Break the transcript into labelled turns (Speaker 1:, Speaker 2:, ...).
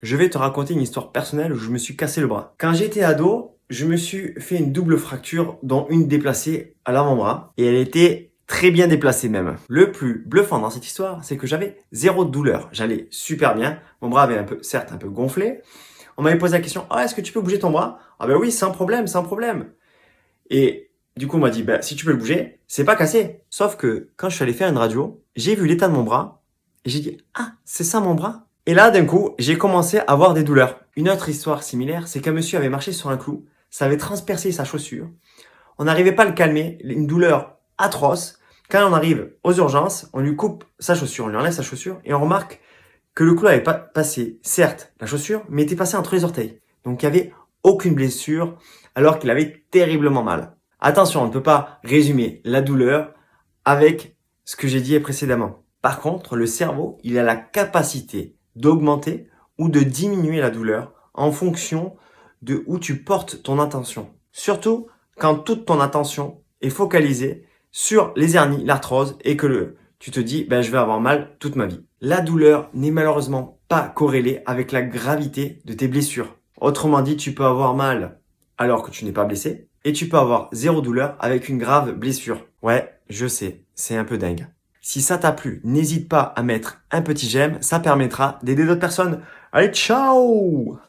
Speaker 1: Je vais te raconter une histoire personnelle où je me suis cassé le bras. Quand j'étais ado, je me suis fait une double fracture, dont une déplacée à l'avant-bras, et elle était très bien déplacée même. Le plus bluffant dans cette histoire, c'est que j'avais zéro douleur. J'allais super bien. Mon bras avait certes un peu gonflé. On m'avait posé la question, ah, est-ce que tu peux bouger ton bras? Ah ben oui, sans problème, sans problème. Et du coup, on m'a dit, ben, si tu peux le bouger, c'est pas cassé. Sauf que quand je suis allé faire une radio, j'ai vu l'état de mon bras, et j'ai dit, ah, c'est ça mon bras? Et là, d'un coup, j'ai commencé à avoir des douleurs. Une autre histoire similaire, c'est qu'un monsieur avait marché sur un clou, ça avait transpercé sa chaussure. On n'arrivait pas à le calmer, une douleur atroce. Quand on arrive aux urgences, on lui coupe sa chaussure, on lui enlève sa chaussure, et on remarque que le clou avait pas passé, certes, la chaussure, mais était passé entre les orteils. Donc il n'y avait aucune blessure, alors qu'il avait terriblement mal. Attention, on ne peut pas résumer la douleur avec ce que j'ai dit précédemment. Par contre, le cerveau, il a la capacité d'augmenter ou de diminuer la douleur en fonction de où tu portes ton attention. Surtout quand toute ton attention est focalisée sur les hernies, l'arthrose et que tu te dis, ben, je vais avoir mal toute ma vie. La douleur n'est malheureusement pas corrélée avec la gravité de tes blessures. Autrement dit, tu peux avoir mal alors que tu n'es pas blessé et tu peux avoir zéro douleur avec une grave blessure. Ouais, je sais, c'est un peu dingue. Si ça t'a plu, n'hésite pas à mettre un petit j'aime, ça permettra d'aider d'autres personnes. Allez, ciao!